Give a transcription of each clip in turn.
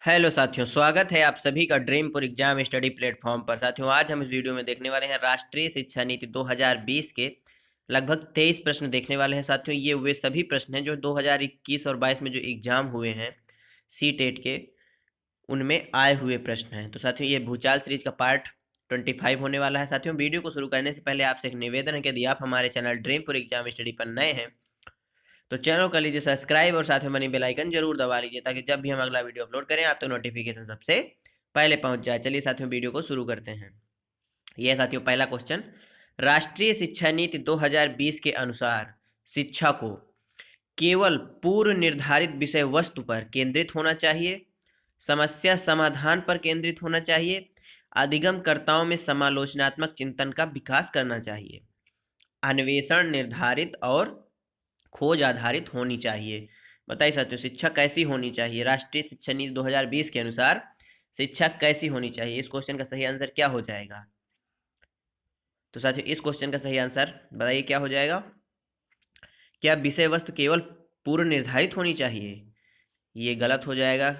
Hello साथियों, स्वागत है आप सभी का ड्रीमपुर एग्जाम स्टडी प्लेटफॉर्म पर। साथियों, आज हम इस वीडियो में देखने वाले हैं राष्ट्रीय शिक्षा नीति 2020 के लगभग 23 प्रश्न देखने वाले हैं। साथियों, ये वे सभी प्रश्न हैं जो 2021 और 22 में जो एग्जाम हुए हैं सी टेट के, उनमें आए हुए प्रश्न हैं। तो साथियों, ये भूचाल सीरीज का पार्ट 25 होने वाला है। साथियों, वीडियो को शुरू करने से पहले आपसे एक निवेदन है कि यदि आप हमारे चैनल ड्रीमपुर एग्जाम स्टडी पर नए हैं तो चैनल कर लीजिए सब्सक्राइब और साथ में बनी बेल आइकन जरूर दबा लीजिए ताकि जब भी हम अगला वीडियो अपलोड करें आप तक नोटिफिकेशन सबसे पहले पहुंच जाए। चलिए साथियों, वीडियो को शुरू करते हैं। यह साथियों पहला क्वेश्चन, राष्ट्रीय शिक्षा नीति 2020 के अनुसार शिक्षा को केवल पूर्व निर्धारित विषय वस्तु पर केंद्रित होना चाहिए, समस्या समाधान पर केंद्रित होना चाहिए, अधिगमकर्ताओं में समालोचनात्मक चिंतन का विकास करना चाहिए, अन्वेषण निर्धारित और खोज आधारित होनी चाहिए। बताइए साथियों, शिक्षा कैसी होनी चाहिए? राष्ट्रीय शिक्षा नीति 2020 के अनुसार शिक्षा कैसी होनी चाहिए? इस क्वेश्चन का सही आंसर क्या हो जाएगा? तो साथियों, इस क्वेश्चन का सही आंसर बताइए क्या हो जाएगा? क्या विषय वस्तु केवल पूर्व निर्धारित होनी चाहिए? ये गलत हो जाएगा।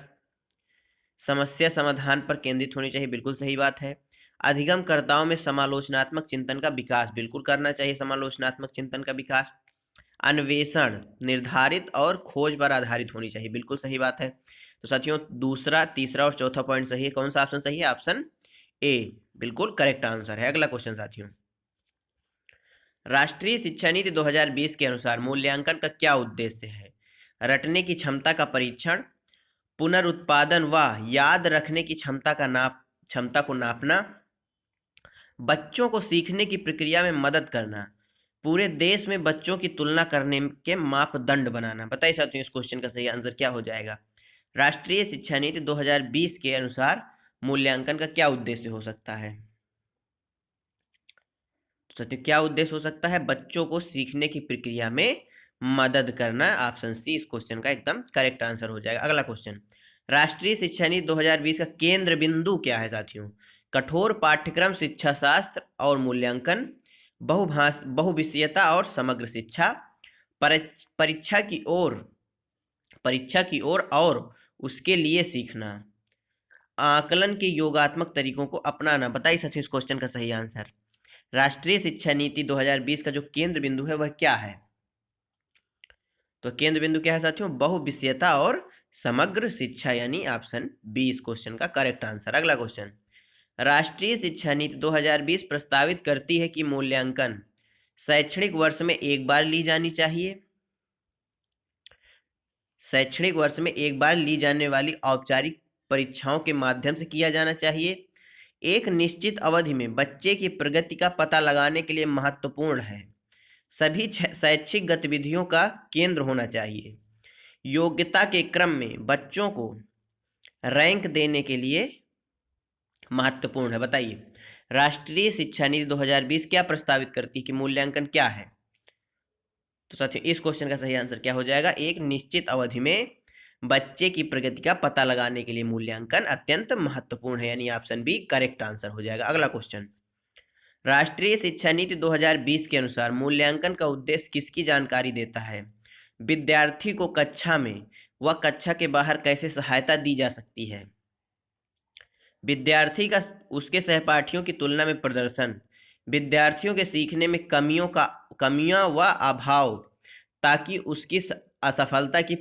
समस्या समाधान पर केंद्रित होनी चाहिए, बिल्कुल सही बात है। अधिगमकर्ताओं में समालोचनात्मक चिंतन का विकास, बिल्कुल करना चाहिए समालोचनात्मक चिंतन का विकास। अन्वेषण निर्धारित और खोज पर आधारित होनी चाहिए, बिल्कुल सही बात है। तो साथियों, दूसरा, तीसरा और चौथा पॉइंट सही है। कौन सा ऑप्शन सही है? ऑप्शन ए बिल्कुल करेक्ट आंसर है। अगला क्वेश्चन साथियों, राष्ट्रीय शिक्षा नीति 2020 के अनुसार मूल्यांकन का क्या उद्देश्य है? रटने की क्षमता का परीक्षण, पुनरुत्पादन व याद रखने की क्षमता को नापना, बच्चों को सीखने की प्रक्रिया में मदद करना, पूरे देश में बच्चों की तुलना करने के मापदंड बनाना। बताइए साथियों, इस क्वेश्चन का सही आंसर क्या हो जाएगा? राष्ट्रीय शिक्षा नीति 2020 के अनुसार मूल्यांकन का क्या उद्देश्य हो सकता है? तो साथियों, क्या उद्देश्य हो सकता है? बच्चों को सीखने की प्रक्रिया में मदद करना। ऑप्शन सी इस क्वेश्चन का एकदम करेक्ट आंसर हो जाएगा। अगला क्वेश्चन, राष्ट्रीय शिक्षा नीति 2020 का केंद्र बिंदु क्या है साथियों? कठोर पाठ्यक्रम, शिक्षा शास्त्र और मूल्यांकन, बहुविषयता और समग्र शिक्षा, परीक्षा की ओर और उसके लिए सीखना, आकलन के योगात्मक तरीकों को अपनाना। बताइए साथियों, इस क्वेश्चन का सही आंसर। राष्ट्रीय शिक्षा नीति 2020 का जो केंद्र बिंदु है वह क्या है? तो केंद्र बिंदु क्या है साथियों? बहुविषयता और समग्र शिक्षा, यानी ऑप्शन बी इस क्वेश्चन का करेक्ट आंसर। अगला क्वेश्चन, राष्ट्रीय शिक्षा नीति 2020 प्रस्तावित करती है कि मूल्यांकन शैक्षणिक वर्ष में एक बार ली जानी चाहिए, शैक्षणिक वर्ष में एक बार ली जाने वाली औपचारिक परीक्षाओं के माध्यम से किया जाना चाहिए, एक निश्चित अवधि में बच्चे की प्रगति का पता लगाने के लिए महत्वपूर्ण है, सभी शैक्षिक गतिविधियों का केंद्र होना चाहिए, योग्यता के क्रम में बच्चों को रैंक देने के लिए महत्वपूर्ण है। बताइए, राष्ट्रीय शिक्षा नीति 2020 क्या प्रस्तावित करती है कि मूल्यांकन क्या है? तो साथियों, इस क्वेश्चन का सही आंसर क्या हो जाएगा? एक निश्चित अवधि में बच्चे की प्रगति का पता लगाने के लिए मूल्यांकन अत्यंत महत्वपूर्ण है, यानी ऑप्शन बी करेक्ट आंसर हो जाएगा। अगला क्वेश्चन, राष्ट्रीय शिक्षा नीति 2020 के अनुसार मूल्यांकन का उद्देश्य किसकी जानकारी देता है? विद्यार्थी को कक्षा में व कक्षा के बाहर कैसे सहायता दी जा सकती है, विद्यार्थी का उसके सहपाठियों की तुलना में प्रदर्शन, विद्यार्थियों के सीखने में कमियां व अभाव ताकि उसकी असफलता की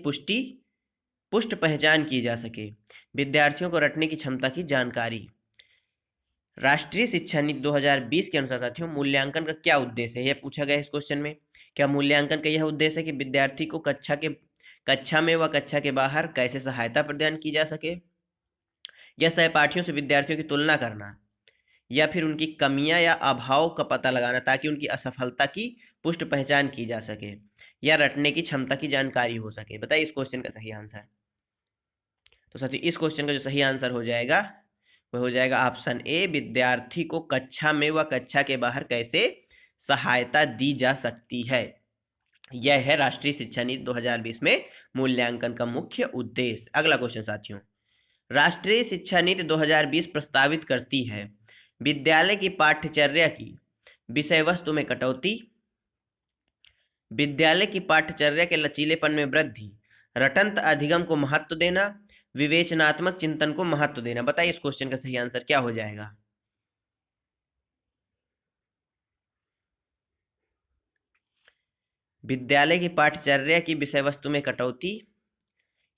पुष्ट पहचान की जा सके, विद्यार्थियों को रटने की क्षमता की जानकारी। राष्ट्रीय शिक्षा नीति 2020 के अनुसार साथियों मूल्यांकन का क्या उद्देश्य है, यह पूछा गया है इस क्वेश्चन में। क्या मूल्यांकन का यह उद्देश्य है कि विद्यार्थी को कक्षा में व कक्षा के बाहर कैसे सहायता प्रदान की जा सके, या सहपाठियों से विद्यार्थियों की तुलना करना, या फिर उनकी कमियां या अभाव का पता लगाना ताकि उनकी असफलता की पुष्ट पहचान की जा सके, या रटने की क्षमता की जानकारी हो सके? बताइए इस क्वेश्चन का सही आंसर। तो साथियों, इस क्वेश्चन का जो सही आंसर हो जाएगा वह हो जाएगा ऑप्शन ए, विद्यार्थी को कक्षा में व कक्षा के बाहर कैसे सहायता दी जा सकती है। यह है राष्ट्रीय शिक्षा नीति 2020 में मूल्यांकन का मुख्य उद्देश्य। अगला क्वेश्चन साथियों, राष्ट्रीय शिक्षा नीति 2020 प्रस्तावित करती है विद्यालय की पाठ्यचर्या की विषय वस्तु में कटौती, विद्यालय की पाठ्यचर्या के लचीलेपन में वृद्धि, रटंत अधिगम को महत्व देना, विवेचनात्मक चिंतन को महत्व देना। बताइए इस क्वेश्चन का सही आंसर क्या हो जाएगा। विद्यालय की पाठ्यचर्या की विषय वस्तु में कटौती,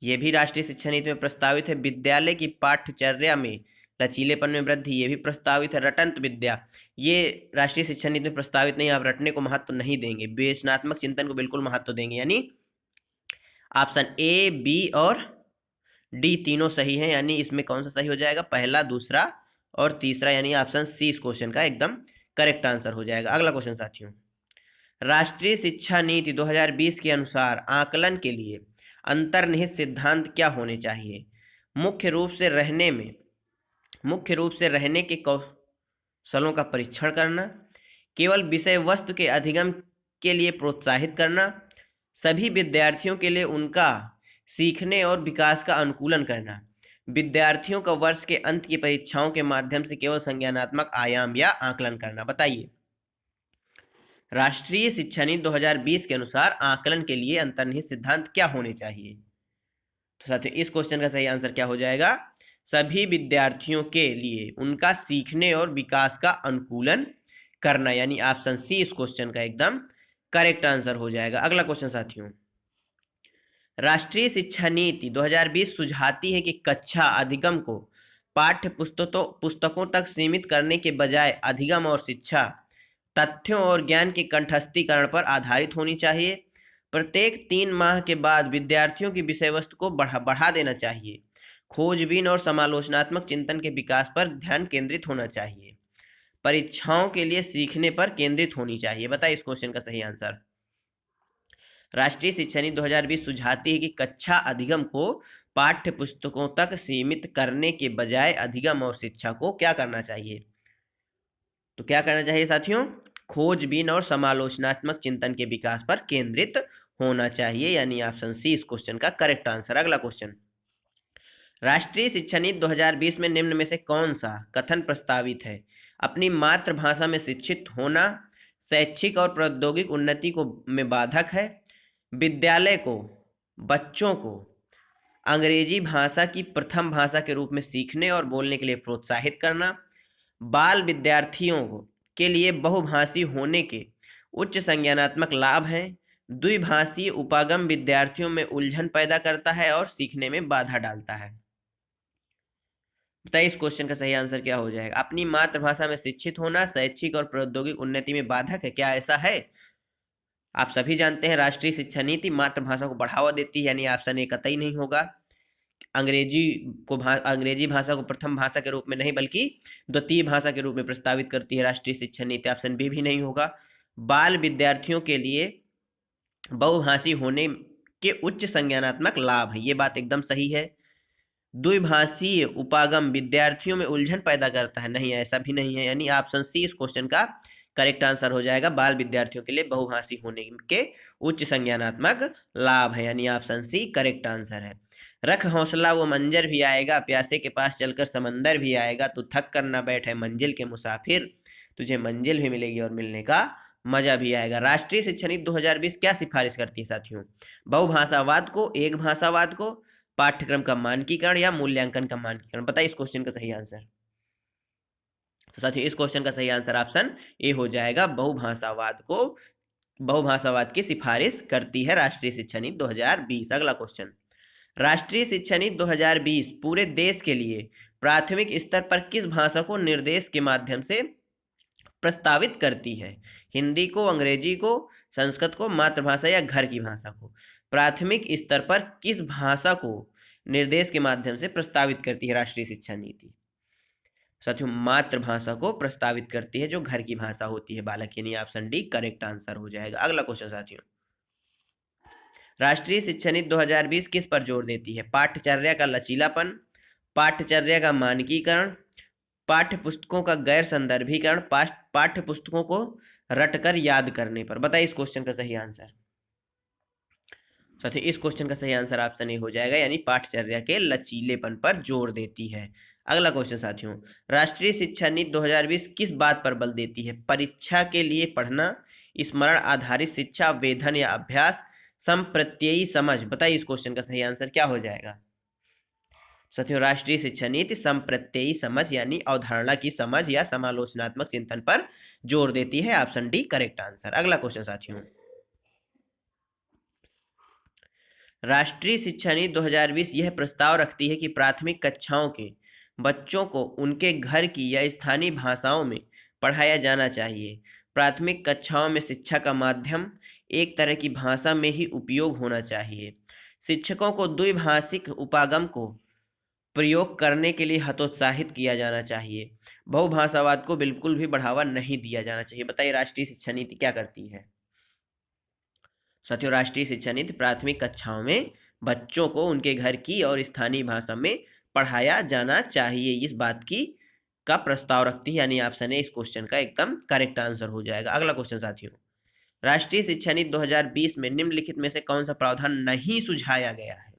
ये भी राष्ट्रीय शिक्षा नीति में प्रस्तावित है। विद्यालय की पाठ्यचर्या में लचीलेपन में वृद्धि, ये भी प्रस्तावित है। रटंत विद्या, ये राष्ट्रीय शिक्षा नीति में प्रस्तावित नहीं, आप रटने को महत्व नहीं देंगे। विवेचनात्मक चिंतन को बिल्कुल महत्व देंगे, यानी ऑप्शन ए, बी और डी तीनों सही हैं। यानी इसमें कौन सा सही हो जाएगा, पहला, दूसरा और तीसरा, यानी ऑप्शन सी इस क्वेश्चन का एकदम करेक्ट आंसर हो जाएगा। अगला क्वेश्चन साथियों, राष्ट्रीय शिक्षा नीति 2020 के अनुसार आकलन के लिए अंतर्निहित सिद्धांत क्या होने चाहिए। मुख्य रूप से रहने के कौशलों का परीक्षण करना, केवल विषय वस्तु के अधिगम के लिए प्रोत्साहित करना, सभी विद्यार्थियों के लिए उनका सीखने और विकास का अनुकूलन करना, विद्यार्थियों का वर्ष के अंत की परीक्षाओं के माध्यम से केवल संज्ञानात्मक आयाम या आकलन करना। बताइए राष्ट्रीय शिक्षा नीति 2020 के अनुसार आकलन के लिए अंतर्निहित सिद्धांत क्या होने चाहिए। तो साथियों इस क्वेश्चन का सही आंसर क्या हो जाएगा, सभी विद्यार्थियों के लिए उनका सीखने और विकास का अनुकूलन करना, यानी ऑप्शन सी इस क्वेश्चन का एकदम करेक्ट आंसर हो जाएगा। अगला क्वेश्चन साथियों, राष्ट्रीय शिक्षा नीति 2020 सुझाती है कि कक्षा अधिगम को पाठ्य पुस्तकों तक सीमित करने के बजाय अधिगम और शिक्षा तथ्यों और ज्ञान के कंठस्थीकरण पर आधारित होनी चाहिए। प्रत्येक 3 माह के बाद विद्यार्थियों की विषय वस्तु को बढ़ा देना चाहिए। खोजबीन और समालोचनात्मक चिंतन के विकास पर ध्यान केंद्रित होना चाहिए। परीक्षाओं के लिए सीखने पर केंद्रित होनी चाहिए। बताइए इस क्वेश्चन का सही आंसर। राष्ट्रीय शिक्षा नीति 2020 सुझाती है कि कक्षा अधिगम को पाठ्य पुस्तकों तक सीमित करने के बजाय अधिगम और शिक्षा को क्या करना चाहिए, तो क्या करना चाहिए साथियों, खोजबीन और समालोचनात्मक चिंतन के विकास पर केंद्रित होना चाहिए, यानी ऑप्शन सी इस क्वेश्चन का करेक्ट आंसर। अगला क्वेश्चन, राष्ट्रीय शिक्षा नीति 2020 में निम्न में से कौन सा कथन प्रस्तावित है। अपनी मातृभाषा में शिक्षित होना शैक्षिक और प्रौद्योगिक उन्नति को में बाधक है। विद्यालय को बच्चों को अंग्रेजी भाषा की प्रथम भाषा के रूप में सीखने और बोलने के लिए प्रोत्साहित करना। बाल विद्यार्थियों के लिए बहुभाषी होने के उच्च संज्ञानात्मक लाभ हैं। द्विभाषी उपागम विद्यार्थियों में उलझन पैदा करता है और सीखने में बाधा डालता है। बताइए इस क्वेश्चन का सही आंसर क्या हो जाएगा। अपनी मातृभाषा में शिक्षित होना शैक्षिक और प्रौद्योगिक उन्नति में बाधक है, क्या ऐसा है। आप सभी जानते हैं राष्ट्रीय शिक्षा नीति मातृभाषा को बढ़ावा देती है, यानी ऑप्शन ए कतई नहीं होगा। अंग्रेजी भाषा को प्रथम भाषा के रूप में नहीं बल्कि द्वितीय भाषा के रूप में प्रस्तावित करती है राष्ट्रीय शिक्षा नीति, ऑप्शन बी भी नहीं होगा। बाल विद्यार्थियों के लिए बहुभाषी होने के उच्च संज्ञानात्मक लाभ है, ये बात एकदम सही है। द्विभाषीय उपागम विद्यार्थियों में उलझन पैदा करता है, नहीं ऐसा भी नहीं है, यानी ऑप्शन सी इस क्वेश्चन का करेक्ट आंसर हो जाएगा। बाल विद्यार्थियों के लिए बहुभाषी होने के उच्च संज्ञानात्मक लाभ है, यानी ऑप्शन सी करेक्ट आंसर है। रख हौसला वो मंजर भी आएगा, प्यासे के पास चलकर समंदर भी आएगा, तू थक कर न बैठे मंजिल के मुसाफिर, तुझे मंजिल भी मिलेगी और मिलने का मजा भी आएगा। राष्ट्रीय शिक्षा नीति 2020 क्या सिफारिश करती है साथियों, बहुभाषावाद को, एक भाषावाद को, पाठ्यक्रम का मानकीकरण या मूल्यांकन का मानकीकरण। बताइए इस क्वेश्चन का सही आंसर। तो साथियों इस क्वेश्चन का सही आंसर ऑप्शन ए हो जाएगा, बहुभाषावाद की सिफारिश करती है राष्ट्रीय शिक्षा नीति 2020। अगला क्वेश्चन, राष्ट्रीय शिक्षा नीति 2020 पूरे देश के लिए प्राथमिक स्तर पर किस भाषा को निर्देश के माध्यम से प्रस्तावित करती है। हिंदी को, अंग्रेजी को, संस्कृत को, मातृभाषा या घर की भाषा को। प्राथमिक स्तर पर किस भाषा को निर्देश के माध्यम से प्रस्तावित करती है राष्ट्रीय शिक्षा नीति। साथियों मातृभाषा को प्रस्तावित करती है, जो घर की भाषा होती है बालक, यानी ऑप्शन डी करेक्ट आंसर हो जाएगा। अगला क्वेश्चन साथियों, राष्ट्रीय शिक्षा नीति 2020 किस पर जोर देती है। पाठ्यचर्या का लचीलापन, पाठ्यचर्या का मानकीकरण, पाठ्य पुस्तकों का गैर संदर्भीकरण, पाठ्य पुस्तकों को रटकर याद करने पर। बताइए इस क्वेश्चन का सही आंसर। साथियों इस क्वेश्चन का सही आंसर ऑप्शन ए हो जाएगा, यानी पाठ्यचर्या के लचीलेपन पर जोर देती है। अगला क्वेश्चन साथियों, राष्ट्रीय शिक्षा नीति 2020 किस बात पर बल देती है। परीक्षा के लिए पढ़ना, स्मरण आधारित शिक्षा, वेधन या अभ्यास, संप्रत्ययी समझ। बताइए इस क्वेश्चन का सही आंसर क्या हो जाएगा। साथियों राष्ट्रीय शिक्षा नीति संप्रत्ययी समझ यानी अवधारणा की समझ या समालोचनात्मक चिंतन पर जोर देती है। Option D correct answer. अगला क्वेश्चन साथियों, राष्ट्रीय शिक्षा नीति 2020 यह प्रस्ताव रखती है कि प्राथमिक कक्षाओं के बच्चों को उनके घर की या स्थानीय भाषाओं में पढ़ाया जाना चाहिए। प्राथमिक कक्षाओं में शिक्षा का माध्यम एक तरह की भाषा में ही उपयोग होना चाहिए। शिक्षकों को द्विभाषिक उपागम को प्रयोग करने के लिए हतोत्साहित किया जाना चाहिए। बहुभाषावाद को बिल्कुल भी बढ़ावा नहीं दिया जाना चाहिए। बताइए राष्ट्रीय शिक्षा नीति क्या करती है। साथियों राष्ट्रीय शिक्षा नीति प्राथमिक कक्षाओं में बच्चों को उनके घर की और स्थानीय भाषा में पढ़ाया जाना चाहिए, इस बात की का प्रस्ताव रखती है, यानी ऑप्शन ए इस क्वेश्चन का एकदम करेक्ट आंसर हो जाएगा। अगला क्वेश्चन साथियों, राष्ट्रीय शिक्षा नीति 2020 में निम्नलिखित में से कौन सा प्रावधान नहीं सुझाया गया है।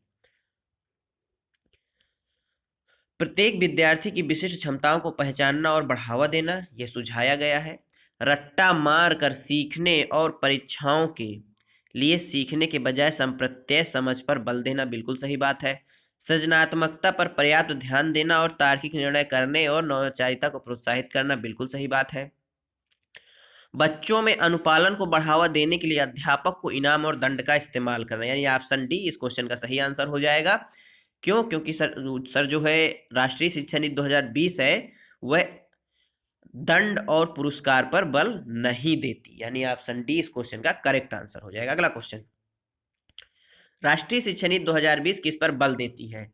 प्रत्येक विद्यार्थी की विशिष्ट क्षमताओं को पहचानना और बढ़ावा देना, यह सुझाया गया है। रट्टा मार कर सीखने और परीक्षाओं के लिए सीखने के बजाय संप्रत्यय समझ पर बल देना, बिल्कुल सही बात है। सृजनात्मकता पर पर्याप्त ध्यान देना और तार्किक निर्णय करने और नवाचारिता को प्रोत्साहित करना, बिल्कुल सही बात है। बच्चों में अनुपालन को बढ़ावा देने के लिए अध्यापक को इनाम और दंड का इस्तेमाल करना, यानी ऑप्शन डी इस क्वेश्चन का सही आंसर हो जाएगा। क्यों? क्योंकि सर जो है राष्ट्रीय शिक्षा नीति 2020 है वह दंड और पुरस्कार पर बल नहीं देती, यानी ऑप्शन डी इस क्वेश्चन का करेक्ट आंसर हो जाएगा। अगला क्वेश्चन, राष्ट्रीय शिक्षा नीति 2020 किस पर बल देती है।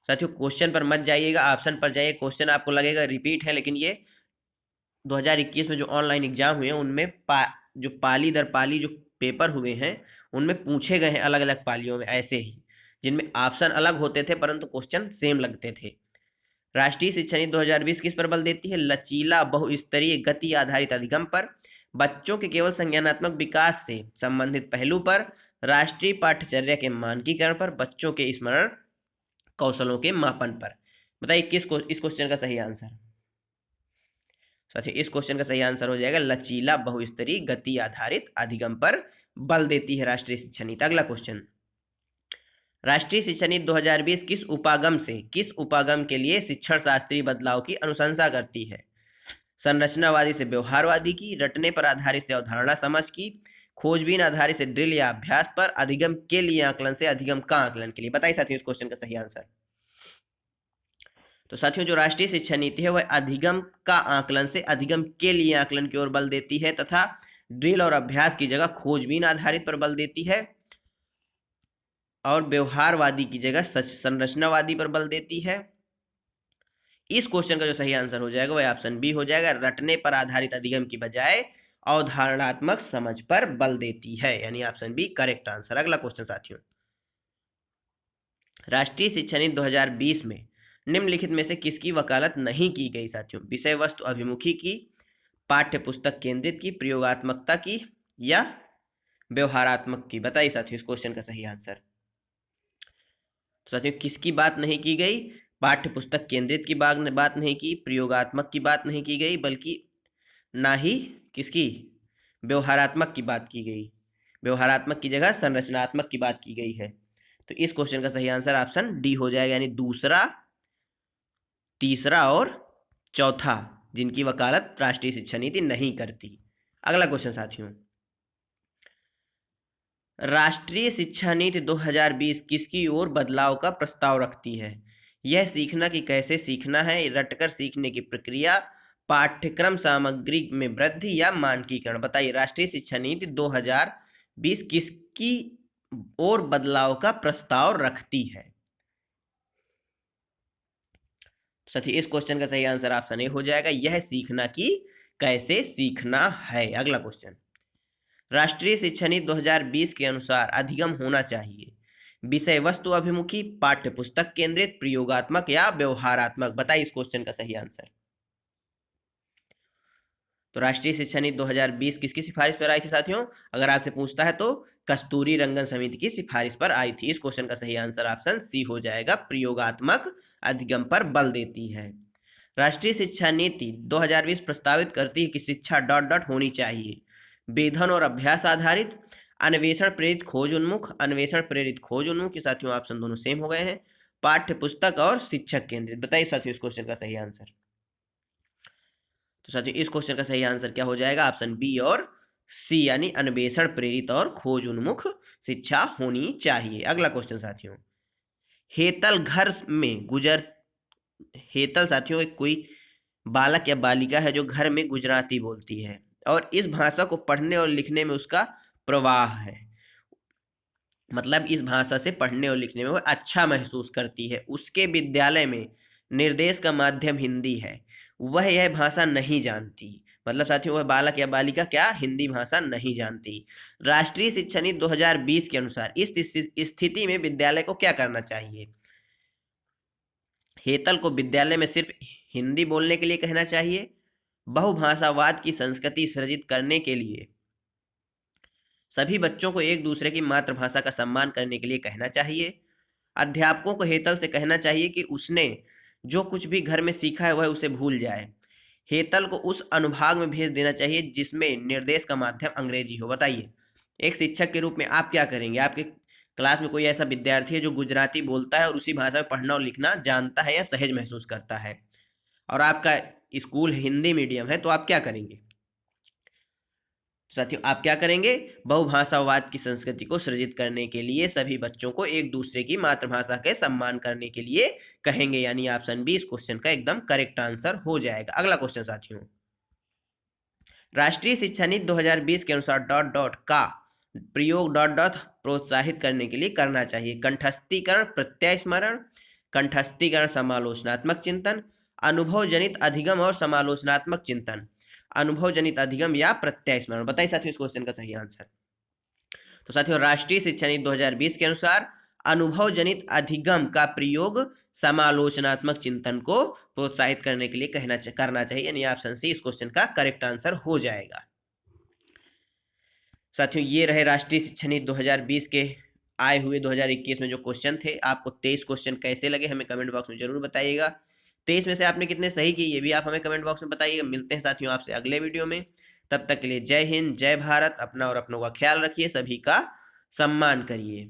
साथियों क्वेश्चन पर मत जाइएगा, ऑप्शन पर जाइए। क्वेश्चन आपको लगेगा रिपीट है, लेकिन ये 2021 में जो ऑनलाइन एग्जाम हुए हैं उनमें जो पाली दर पाली जो पेपर हुए हैं उनमें पूछे गए हैं अलग अलग पालियों में, ऐसे ही जिनमें ऑप्शन अलग होते थे परंतु क्वेश्चन सेम लगते थे। राष्ट्रीय शिक्षा नीति 2020 किस पर बल देती है। लचीला बहुस्तरीय गति आधारित अधिगम पर, बच्चों के केवल संज्ञानात्मक विकास से संबंधित पहलू पर, राष्ट्रीय पाठ्यचर्या के मानकीकरण पर, बच्चों के स्मरण कौशलों के मापन पर। बताइए इस क्वेश्चन का सही आंसर। साथियों इस क्वेश्चन का सही आंसर हो जाएगा लचीला बहुस्तरीय गति आधारित अधिगम पर बल देती है राष्ट्रीय शिक्षा नीति। अगला क्वेश्चन, राष्ट्रीय शिक्षा नीति 2020 किस उपागम के लिए शिक्षण शास्त्रीय बदलाव की अनुशंसा करती है। संरचनावादी से व्यवहारवादी की, रटने पर आधारित से अवधारणा समझ की, खोजबीन आधारित से ड्रिल या अभ्यास पर, अधिगम के लिए आकलन से अधिगम का आकलन के लिए। बताइए साथियों इस क्वेश्चन का सही आंसर। तो साथियों जो राष्ट्रीय शिक्षा नीति है वह अधिगम का आकलन से अधिगम के लिए आकलन की ओर बल देती है तथा ड्रिल और अभ्यास की जगह खोजबीन आधारित पर बल देती है और व्यवहारवादी की जगह संरचनावादी पर बल देती है। इस क्वेश्चन का जो सही आंसर हो जाएगा वह ऑप्शन बी हो जाएगा, रटने पर आधारित अधिगम की बजाय अवधारणात्मक समझ पर बल देती है, यानी ऑप्शन बी करेक्ट आंसर। अगला क्वेश्चन साथियों, राष्ट्रीय शिक्षा नीति 2020 में निम्नलिखित में से किसकी वकालत नहीं की गई। साथियों विषय वस्तु अभिमुखी की, पाठ्य पुस्तक केंद्रित की, प्रयोगात्मकता की या व्यवहारात्मक की। बताइए साथियों इस क्वेश्चन का सही आंसर। तो साथियों किसकी बात नहीं की गई। पाठ्य पुस्तक केंद्रित की बात नहीं की, प्रयोगात्मक की बात नहीं की गई, बल्कि ना ही किसकी व्यवहारात्मक की बात की गई। व्यवहारात्मक की जगह संरचनात्मक की बात की गई है। तो इस क्वेश्चन का सही आंसर ऑप्शन डी हो जाएगा, यानी दूसरा, तीसरा और चौथा जिनकी वकालत राष्ट्रीय शिक्षा नीति नहीं करती। अगला क्वेश्चन साथियों, राष्ट्रीय शिक्षा नीति 2020 किसकी ओर बदलाव का प्रस्ताव रखती है। यह सीखना कि कैसे सीखना है, रटकर सीखने की प्रक्रिया, पाठ्यक्रम सामग्री में वृद्धि या मानकीकरण। बताइए राष्ट्रीय शिक्षा नीति 2020 किसकी ओर बदलाव का प्रस्ताव रखती है। साथियों इस क्वेश्चन का सही आंसर ऑप्शन ए हो जाएगा, यह सीखना कि कैसे सीखना है। अगला क्वेश्चन, राष्ट्रीय शिक्षा नीति 2020 के अनुसार अधिगम होना चाहिए विषय वस्तु अभिमुखी, पाठ्य पुस्तक केंद्रित, प्रयोगात्मक या व्यवहारात्मक। बताइए इस क्वेश्चन का सही आंसर। तो राष्ट्रीय शिक्षा नीति 2020 किसकी सिफारिश पर आई थी साथियों। अगर आपसे पूछता है तो कस्तूरी रंगन समिति की सिफारिश पर आई थी। इस क्वेश्चन का सही आंसर ऑप्शन सी हो जाएगा, प्रयोगात्मक अधिगम पर बल देती है। राष्ट्रीय शिक्षा नीति 2020 प्रस्तावित करती है कि शिक्षा ... होनी चाहिए वेधन और अभ्यास आधारित, अन्वेषण प्रेरित खोज उन्मुख, अन्वेषण प्रेरित खोज उन्मुख। साथियों ऑप्शन दोनों सेम हो गए हैं। पाठ्य पुस्तक और शिक्षक केंद्रित। बताइए साथियों इस क्वेश्चन का सही आंसर। तो साथियों इस क्वेश्चन का सही आंसर क्या हो जाएगा? ऑप्शन बी और सी, यानी अन्वेषण प्रेरित और खोज उन्मुख शिक्षा होनी चाहिए। अगला क्वेश्चन साथियों, हेतल घर में गुजर हेतल साथियों एक कोई बालक या बालिका है जो घर में गुजराती बोलती है और इस भाषा को पढ़ने और लिखने में उसका प्रवाह है, मतलब इस भाषा से पढ़ने और लिखने में वह अच्छा महसूस करती है। उसके विद्यालय में निर्देश का माध्यम हिंदी है, वह यह भाषा नहीं जानती। मतलब साथियों वह बालक या बालिका क्या हिंदी भाषा नहीं जानती। राष्ट्रीय शिक्षा नीति 2020 के अनुसार इस स्थिति में विद्यालय को क्या करना चाहिए? हेतल को विद्यालय में सिर्फ हिंदी बोलने के लिए कहना चाहिए, बहुभाषावाद की संस्कृति सृजित करने के लिए सभी बच्चों को एक दूसरे की मातृभाषा का सम्मान करने के लिए कहना चाहिए, अध्यापकों को हेतल से कहना चाहिए कि उसने जो कुछ भी घर में सीखा है वह उसे भूल जाए, हेतल को उस अनुभाग में भेज देना चाहिए जिसमें निर्देश का माध्यम अंग्रेजी हो। बताइए एक शिक्षक के रूप में आप क्या करेंगे? आपके क्लास में कोई ऐसा विद्यार्थी है जो गुजराती बोलता है और उसी भाषा में पढ़ना और लिखना जानता है या सहज महसूस करता है, और आपका स्कूल हिंदी मीडियम है, तो आप क्या करेंगे? साथियों आप क्या करेंगे? बहुभाषावाद की संस्कृति को सृजित करने के लिए सभी बच्चों को एक दूसरे की मातृभाषा के सम्मान करने के लिए कहेंगे, यानी ऑप्शन बी इस क्वेश्चन का एकदम करेक्ट आंसर हो जाएगा। अगला क्वेश्चन साथियों, राष्ट्रीय शिक्षा नीति 2020 के अनुसार डॉट डॉट का प्रयोग डॉट डॉट प्रोत्साहित करने के लिए करना चाहिए। कंठस्थीकरण, प्रत्यय स्मरण, कंठस्थीकरण समालोचनात्मक चिंतन, अनुभव जनित अधिगम और समालोचनात्मक चिंतन, अनुभव जनित अधिगम या प्रत्यय स्मरण। बताइए साथियों इस क्वेश्चन का सही आंसर। तो साथियों राष्ट्रीय शिक्षा नीति 2020 के अनुसार अनुभव जनित अधिगम का प्रयोग समालोचनात्मक चिंतन को प्रोत्साहित करने के लिए करना चाहिए, यानी ऑप्शन सी इस क्वेश्चन का करेक्ट आंसर हो जाएगा। साथियों ये रहे राष्ट्रीय शिक्षा नीति 2020 के आए हुए 2021 में जो क्वेश्चन थे। आपको 23 क्वेश्चन कैसे लगे हमें कमेंट बॉक्स में जरूर बताइएगा। 23 में से आपने कितने सही किए ये भी आप हमें कमेंट बॉक्स में बताइएगा। मिलते हैं साथियों आपसे अगले वीडियो में, तब तक के लिए जय हिंद, जय भारत। अपना और अपनों का ख्याल रखिए, सभी का सम्मान करिए।